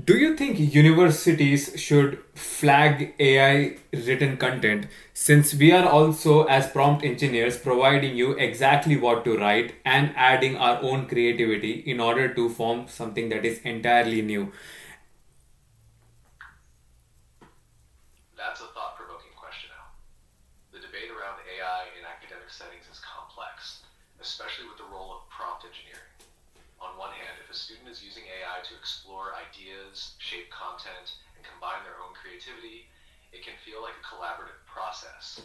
Do you think universities should flag AI written content, since we are also, as prompt engineers, providing you exactly what to write and adding our own creativity in order to form something that is entirely new? That's a thought provoking question, Al. The debate around AI in academic settings is complex, especially with the role of prompt engineering. On one hand, if a student is using AI to explore ideas, shape content, and combine their own creativity, it can feel like a collaborative process,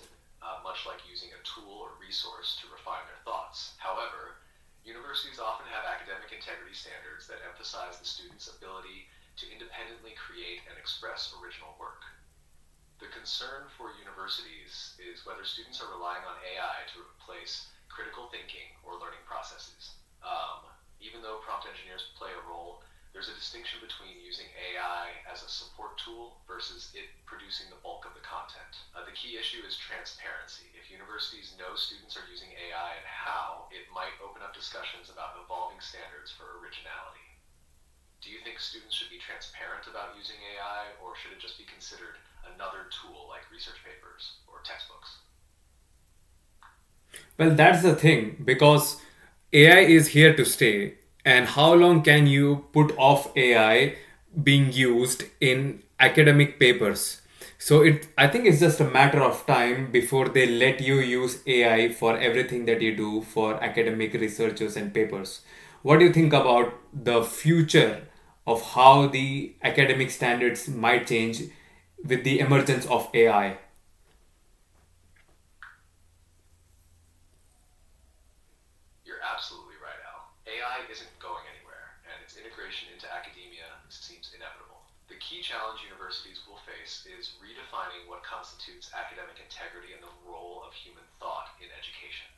much like using a tool or resource to refine their thoughts. However, universities often have academic integrity standards that emphasize the student's ability to independently create and express original work. The concern for universities is whether students are relying on AI to replace critical thinking or learning processes. Even though prompt engineers play a role, there's a distinction between using AI as a support tool versus it producing the bulk of the content. The key issue is transparency. If universities know students are using AI and how, it might open up discussions about evolving standards for originality. Do you think students should be transparent about using AI, or should it just be considered another tool like research papers or textbooks? Well, that's the thing, because AI is here to stay. And how long can you put off AI being used in academic papers? So I think it's just a matter of time before they let you use AI for everything that you do for academic researches and papers. What do you think about the future of how the academic standards might change with the emergence of AI? You're absolutely right, Al. AI isn't going anywhere, and its integration into academia seems inevitable. The key challenge universities will face is redefining what constitutes academic integrity and the role of human thought in education.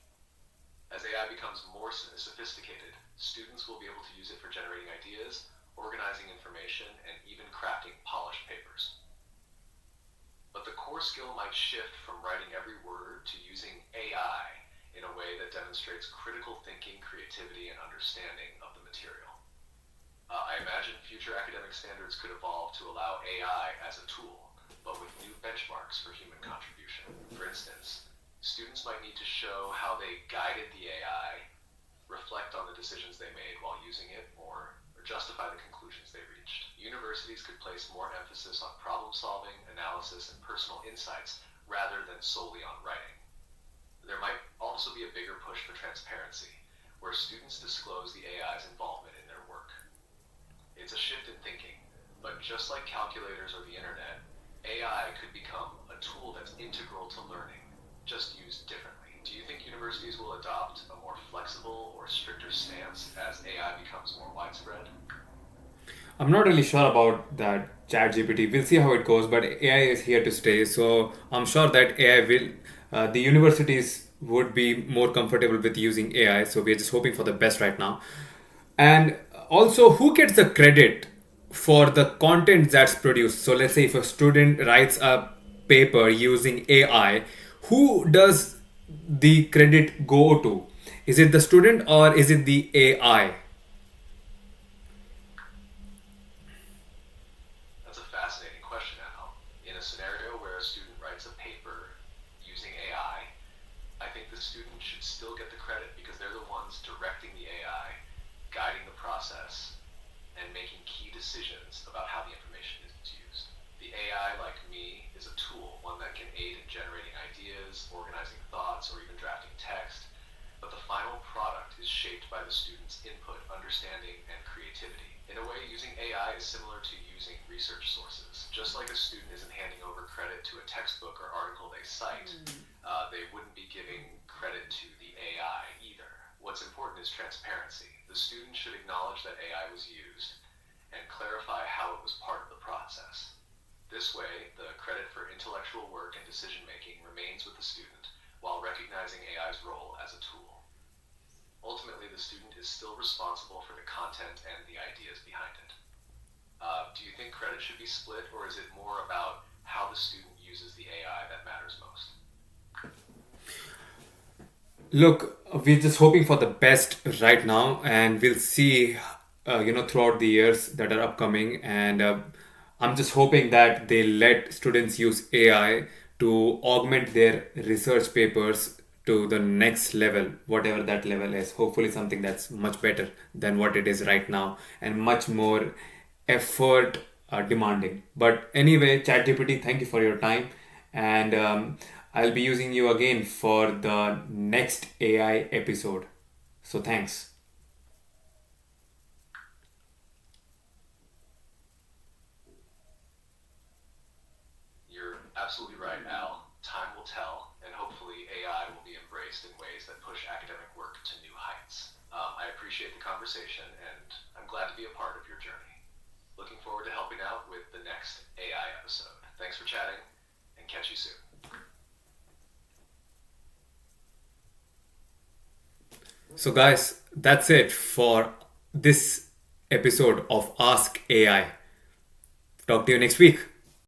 As AI becomes more sophisticated, students will be able to use it for generating ideas, organizing information, and even crafting polished papers. But the core skill might shift from writing every word to using AI in a way that demonstrates critical thinking, creativity, and understanding of the material. I imagine future academic standards could evolve to allow AI as a tool, but with new benchmarks for human contribution. For instance, students might need to show how they guided the AI, reflect on the decisions they made while using it, or justify the conclusions they reached. Universities could place more emphasis on problem solving, analysis, and personal insights rather than solely on writing. There might also be a bigger push for transparency, where students disclose the AI's involvement in their work. It's a shift in thinking, but just like calculators or the internet, AI could become a tool that's integral to learning, just used differently. Do you think universities will adopt a more flexible or stricter stance as AI becomes more widespread? I'm not really sure about that ChatGPT. We'll see how it goes, but AI is here to stay. So I'm sure that AI will, the universities would be more comfortable with using AI. So we're just hoping for the best right now. And also, who gets the credit for the content that's produced? So let's say if a student writes a paper using AI, who does the credit go to? Is it the student or is it the AI? That's a fascinating question, Al. In a scenario where a student writes a paper using I think the student should still get the credit because they're the ones directing the AI, guiding the process, and making key decisions about how the information is used. The AI, like me, is a tool, one that can aid in generating ideas, organizing thoughts, or even drafting text, but the final product is shaped by the student's input, understanding, and creativity. In a way, using AI is similar to using research sources. Just like a student isn't handing over credit to a textbook or article they cite, they wouldn't be giving credit to the AI either. What's important is transparency. The student should acknowledge that AI was used and clarify how it was part of the process. This way, the credit for intellectual work and decision making remains with the student while recognizing AI's role as a tool. Ultimately, the student is still responsible for the content and the ideas behind it. Do you think credit should be split, or is it more about how the student uses the AI that matters most? Look, we're just hoping for the best right now, and we'll see throughout the years that are upcoming, and I'm just hoping that they let students use AI to augment their research papers to the next level, whatever that level is. Hopefully, something that's much better than what it is right now and much more effort demanding. But anyway, ChatGPT, thank you for your time, and I'll be using you again for the next AI episode. So, thanks. You're absolutely right, Al. Time will tell, and hopefully AI will be embraced in ways that push academic work to new heights. I appreciate the conversation, and I'm glad to be a part of your journey. Looking forward to helping out with the next AI episode. Thanks for chatting, and catch you soon. So, guys, that's it for this episode of Ask AI. Talk to you next week.